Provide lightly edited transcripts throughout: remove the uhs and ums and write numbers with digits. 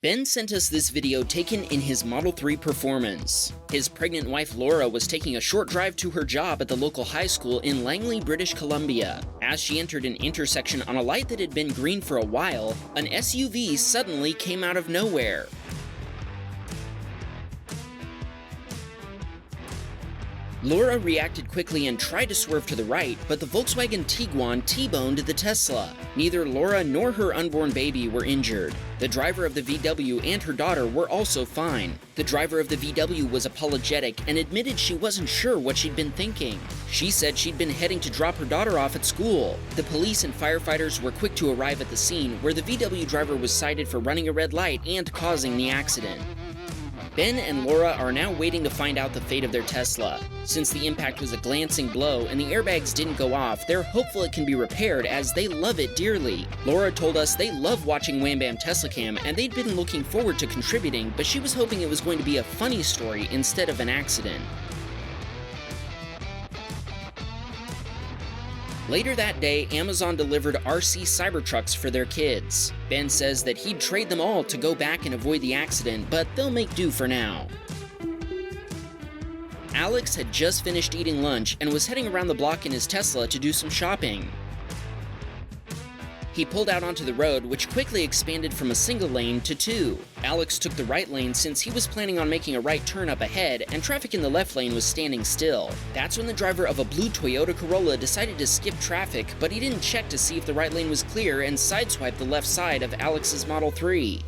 Ben sent us this video taken in his Model 3 Performance. His pregnant wife Laura was taking a short drive to her job at the local high school in Langley, British Columbia. As she entered an intersection on a light that had been green for a while, an SUV suddenly came out of nowhere. Laura reacted quickly and tried to swerve to the right, but the Volkswagen Tiguan T-boned the Tesla. Neither Laura nor her unborn baby were injured. The driver of the VW and her daughter were also fine. The driver of the VW was apologetic and admitted she wasn't sure what she'd been thinking. She said she'd been heading to drop her daughter off at school. The police and firefighters were quick to arrive at the scene, where the VW driver was cited for running a red light and causing the accident. Ben and Laura are now waiting to find out the fate of their Tesla. Since the impact was a glancing blow and the airbags didn't go off, they're hopeful it can be repaired as they love it dearly. Laura told us they love watching Wham Bam Teslacam and they'd been looking forward to contributing, but she was hoping it was going to be a funny story instead of an accident. Later that day, Amazon delivered RC Cybertrucks for their kids. Ben says that he'd trade them all to go back and avoid the accident, but they'll make do for now. Alex had just finished eating lunch and was heading around the block in his Tesla to do some shopping. He pulled out onto the road, which quickly expanded from a single lane to two. Alex took the right lane since he was planning on making a right turn up ahead, and traffic in the left lane was standing still. That's when the driver of a blue Toyota Corolla decided to skip traffic, but he didn't check to see if the right lane was clear and sideswiped the left side of Alex's Model 3.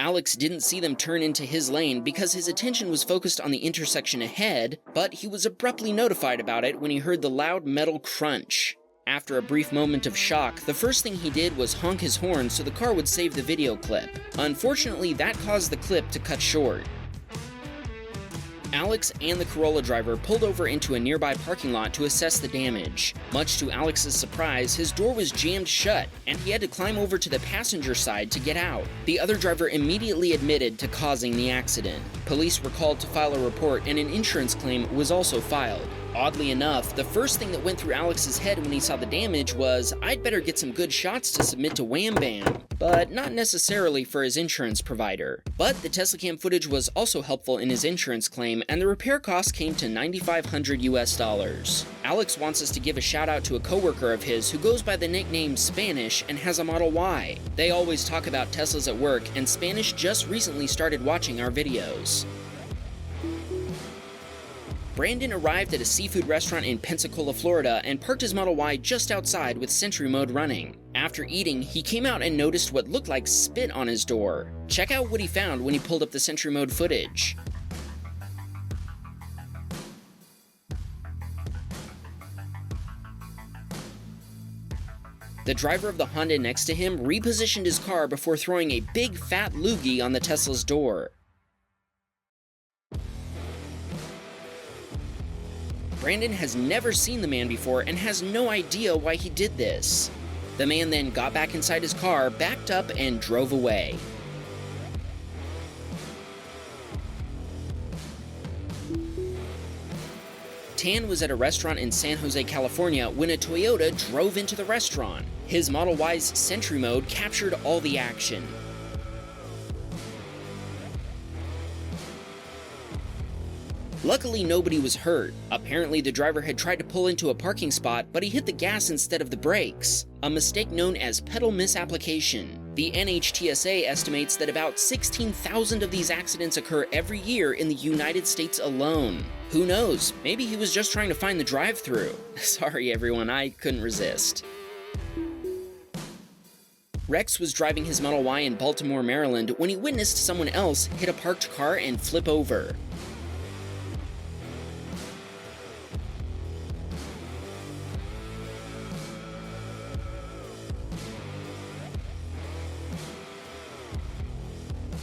Alex didn't see them turn into his lane because his attention was focused on the intersection ahead, but he was abruptly notified about it when he heard the loud metal crunch. After a brief moment of shock, the first thing he did was honk his horn so the car would save the video clip. Unfortunately, that caused the clip to cut short. Alex and the Corolla driver pulled over into a nearby parking lot to assess the damage. Much to Alex's surprise, his door was jammed shut, and he had to climb over to the passenger side to get out. The other driver immediately admitted to causing the accident. Police were called to file a report, and an insurance claim was also filed. Oddly enough, the first thing that went through Alex's head when he saw the damage was, I'd better get some good shots to submit to Wham Bam, but not necessarily for his insurance provider. But the Teslacam footage was also helpful in his insurance claim, and the repair cost came to $9,500 US. Alex wants us to give a shout out to a coworker of his who goes by the nickname Spanish and has a Model Y. They always talk about Teslas at work, and Spanish just recently started watching our videos. Brandon arrived at a seafood restaurant in Pensacola, Florida, and parked his Model Y just outside with Sentry Mode running. After eating, he came out and noticed what looked like spit on his door. Check out what he found when he pulled up the Sentry Mode footage. The driver of the Honda next to him repositioned his car before throwing a big fat loogie on the Tesla's door. Brandon has never seen the man before and has no idea why he did this. The man then got back inside his car, backed up, and drove away. Tan was at a restaurant in San Jose, California when a Toyota drove into the restaurant. His Model Y's Sentry Mode captured all the action. Luckily, nobody was hurt. Apparently, the driver had tried to pull into a parking spot, but he hit the gas instead of the brakes, a mistake known as pedal misapplication. The NHTSA estimates that about 16,000 of these accidents occur every year in the United States alone. Who knows? Maybe he was just trying to find the drive-thru. Sorry everyone, I couldn't resist. Rex was driving his Model Y in Baltimore, Maryland when he witnessed someone else hit a parked car and flip over.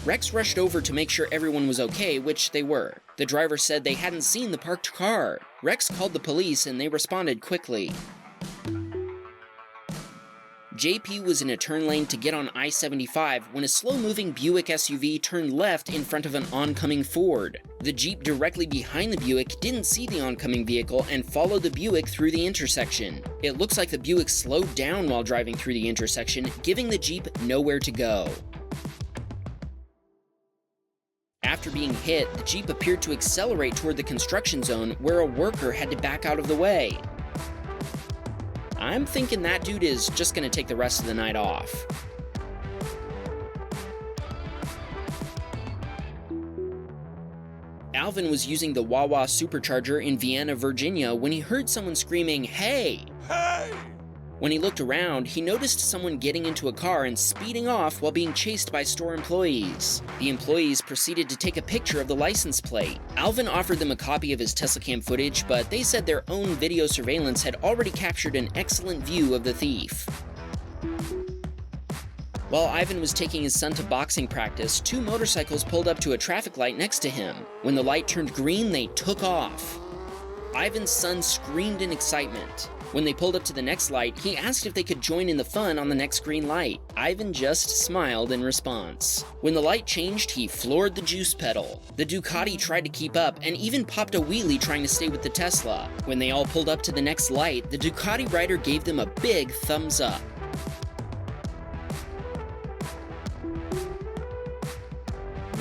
Rex rushed over to make sure everyone was okay, which they were. The driver said they hadn't seen the parked car. Rex called the police and they responded quickly. JP was in a turn lane to get on I-75 when a slow-moving Buick SUV turned left in front of an oncoming Ford. The Jeep directly behind the Buick didn't see the oncoming vehicle and followed the Buick through the intersection. It looks like the Buick slowed down while driving through the intersection, giving the Jeep nowhere to go. After being hit, the Jeep appeared to accelerate toward the construction zone where a worker had to back out of the way. I'm thinking that dude is just gonna take the rest of the night off. Alvin was using the Wawa supercharger in Vienna, Virginia when he heard someone screaming, "Hey!" Hey! When he looked around, he noticed someone getting into a car and speeding off while being chased by store employees. The employees proceeded to take a picture of the license plate. Alvin offered them a copy of his Teslacam footage, but they said their own video surveillance had already captured an excellent view of the thief. While Ivan was taking his son to boxing practice, two motorcycles pulled up to a traffic light next to him. When the light turned green, they took off. Ivan's son screamed in excitement. When they pulled up to the next light, he asked if they could join in the fun on the next green light. Ivan just smiled in response. When the light changed, he floored the juice pedal. The Ducati tried to keep up and even popped a wheelie trying to stay with the Tesla. When they all pulled up to the next light, the Ducati rider gave them a big thumbs up.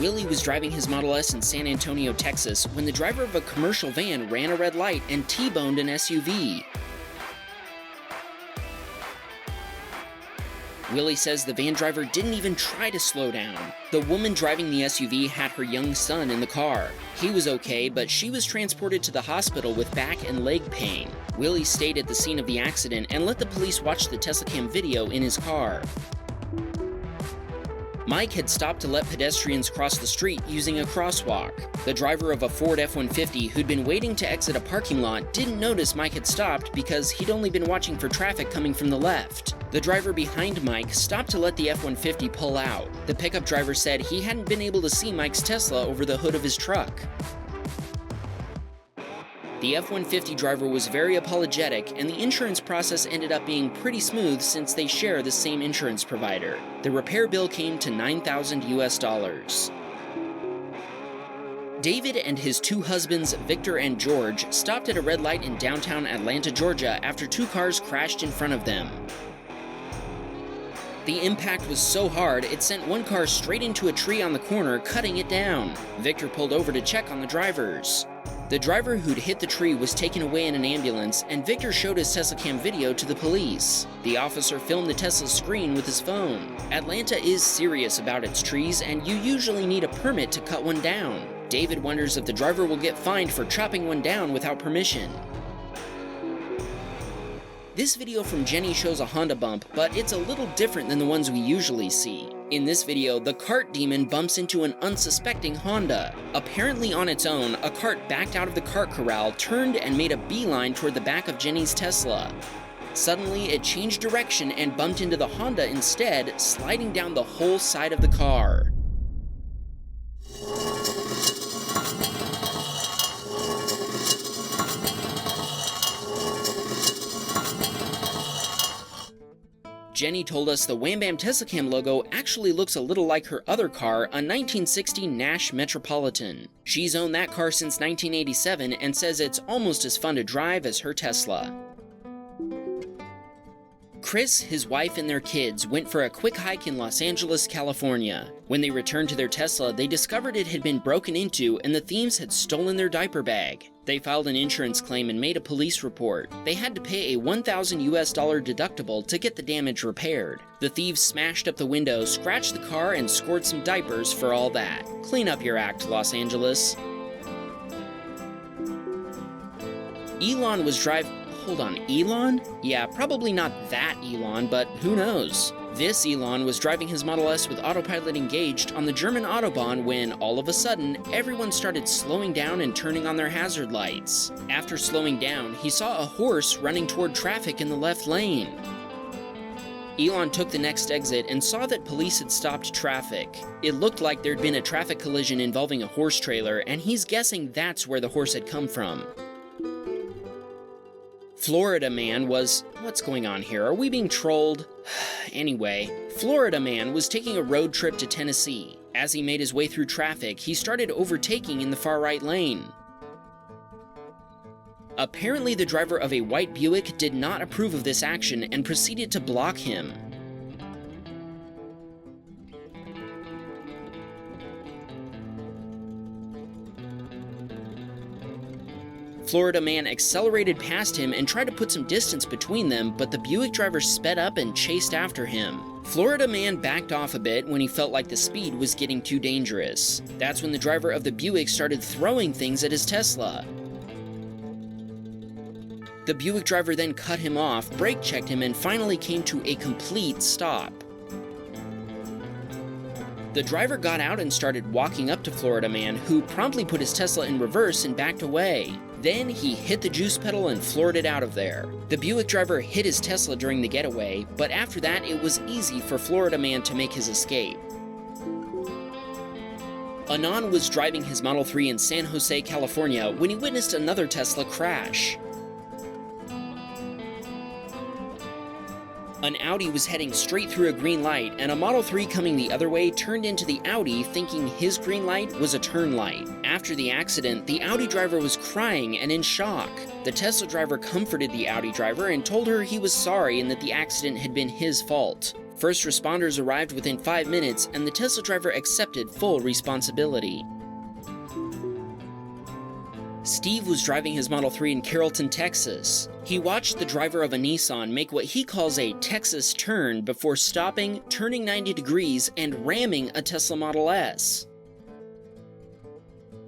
Willie was driving his Model S in San Antonio, Texas, when the driver of a commercial van ran a red light and T-boned an SUV. Willie says the van driver didn't even try to slow down. The woman driving the SUV had her young son in the car. He was okay, but she was transported to the hospital with back and leg pain. Willie stayed at the scene of the accident and let the police watch the Teslacam video in his car. Mike had stopped to let pedestrians cross the street using a crosswalk. The driver of a Ford F-150 who'd been waiting to exit a parking lot didn't notice Mike had stopped because he'd only been watching for traffic coming from the left. The driver behind Mike stopped to let the F-150 pull out. The pickup driver said he hadn't been able to see Mike's Tesla over the hood of his truck. The F-150 driver was very apologetic, and the insurance process ended up being pretty smooth since they share the same insurance provider. The repair bill came to $9,000. David and his two husbands, Victor and George, stopped at a red light in downtown Atlanta, Georgia after two cars crashed in front of them. The impact was so hard, it sent one car straight into a tree on the corner, cutting it down. Victor pulled over to check on the drivers. The driver who'd hit the tree was taken away in an ambulance, and Victor showed his Teslacam video to the police. The officer filmed the Tesla's screen with his phone. Atlanta is serious about its trees, and you usually need a permit to cut one down. David wonders if the driver will get fined for chopping one down without permission. This video from Jenny shows a Honda bump, but it's a little different than the ones we usually see. In this video, the cart demon bumps into an unsuspecting Honda. Apparently on its own, a cart backed out of the cart corral, turned and made a beeline toward the back of Jenny's Tesla. Suddenly, it changed direction and bumped into the Honda instead, sliding down the whole side of the car. Jenny told us the Wham Bam Teslacam logo actually looks a little like her other car, a 1960 Nash Metropolitan. She's owned that car since 1987 and says it's almost as fun to drive as her Tesla. Chris, his wife, and their kids went for a quick hike in Los Angeles, California. When they returned to their Tesla, they discovered it had been broken into and the thieves had stolen their diaper bag. They filed an insurance claim and made a police report. They had to pay a $1,000 deductible to get the damage repaired. The thieves smashed up the window, scratched the car, and scored some diapers for all that. Clean up your act, Los Angeles. Elon was driving... Hold on, Elon? Yeah, probably not that Elon, but who knows? This Elon was driving his Model S with autopilot engaged on the German autobahn when, all of a sudden, everyone started slowing down and turning on their hazard lights. After slowing down, he saw a horse running toward traffic in the left lane. Elon took the next exit and saw that police had stopped traffic. It looked like there'd been a traffic collision involving a horse trailer, and he's guessing that's where the horse had come from. Florida Man was... What's going on here? Are we being trolled? Anyway, Florida Man was taking a road trip to Tennessee. As he made his way through traffic, he started overtaking in the far right lane. Apparently, the driver of a white Buick did not approve of this action and proceeded to block him. Florida Man accelerated past him and tried to put some distance between them, but the Buick driver sped up and chased after him. Florida Man backed off a bit when he felt like the speed was getting too dangerous. That's when the driver of the Buick started throwing things at his Tesla. The Buick driver then cut him off, brake checked him, and finally came to a complete stop. The driver got out and started walking up to Florida Man, who promptly put his Tesla in reverse and backed away. Then he hit the juice pedal and floored it out of there. The Buick driver hit his Tesla during the getaway, but after that it was easy for Florida Man to make his escape. Anand was driving his Model 3 in San Jose, California when he witnessed another Tesla crash. An Audi was heading straight through a green light, and a Model 3 coming the other way turned into the Audi thinking his green light was a turn light. After the accident, the Audi driver was crying and in shock. The Tesla driver comforted the Audi driver and told her he was sorry and that the accident had been his fault. First responders arrived within 5 minutes, and the Tesla driver accepted full responsibility. Steve was driving his Model 3 in Carrollton, Texas. He watched the driver of a Nissan make what he calls a Texas turn before stopping, turning 90 degrees, and ramming a Tesla Model S.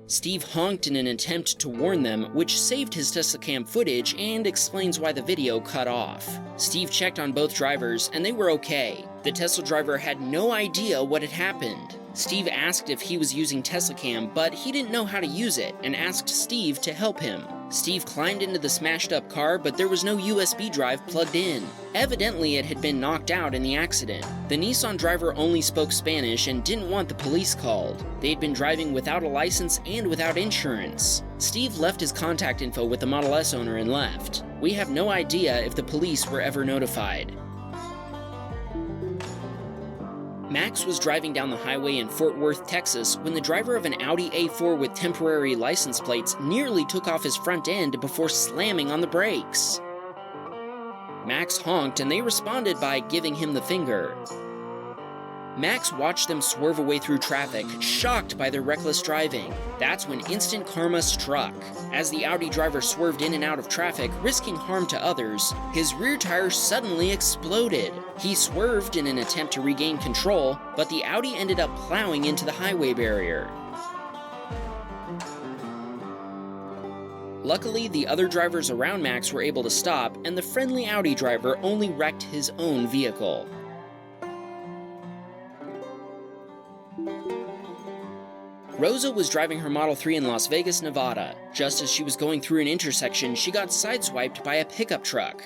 Steve honked in an attempt to warn them, which saved his Teslacam footage and explains why the video cut off. Steve checked on both drivers, and they were okay. The Tesla driver had no idea what had happened. Steve asked if he was using Teslacam, but he didn't know how to use it and asked Steve to help him. Steve climbed into the smashed up car, but there was no USB drive plugged in. Evidently, it had been knocked out in the accident. The Nissan driver only spoke Spanish and didn't want the police called. They had been driving without a license and without insurance. Steve left his contact info with the Model S owner and left. We have no idea if the police were ever notified. Max was driving down the highway in Fort Worth, Texas, when the driver of an Audi A4 with temporary license plates nearly took off his front end before slamming on the brakes. Max honked and they responded by giving him the finger. Max watched them swerve away through traffic, shocked by their reckless driving. That's when instant karma struck. As the Audi driver swerved in and out of traffic, risking harm to others, his rear tire suddenly exploded. He swerved in an attempt to regain control, but the Audi ended up plowing into the highway barrier. Luckily, the other drivers around Max were able to stop, and the friendly Audi driver only wrecked his own vehicle. Rosa was driving her Model 3 in Las Vegas, Nevada. Just as she was going through an intersection, she got sideswiped by a pickup truck.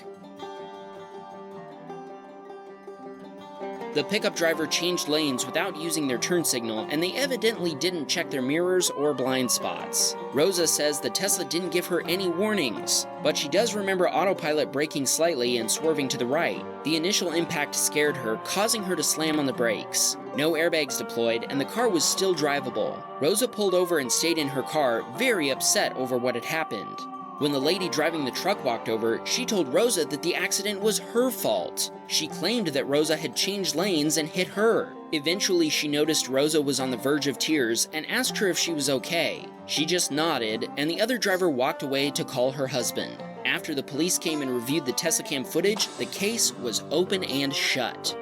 The pickup driver changed lanes without using their turn signal, and they evidently didn't check their mirrors or blind spots. Rosa says the Tesla didn't give her any warnings, but she does remember autopilot braking slightly and swerving to the right. The initial impact scared her, causing her to slam on the brakes. No airbags deployed, and the car was still drivable. Rosa pulled over and stayed in her car, very upset over what had happened. When the lady driving the truck walked over, she told Rosa that the accident was her fault. She claimed that Rosa had changed lanes and hit her. Eventually, she noticed Rosa was on the verge of tears and asked her if she was okay. She just nodded, and the other driver walked away to call her husband. After the police came and reviewed the Teslacam footage, the case was open and shut.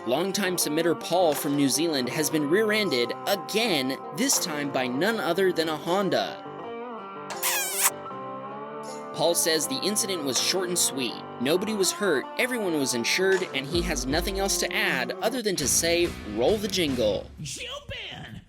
Longtime submitter Paul from New Zealand has been rear-ended again, this time by none other than a Honda. Paul says the incident was short and sweet. Nobody was hurt, everyone was insured, and he has nothing else to add other than to say, roll the jingle. Jump in!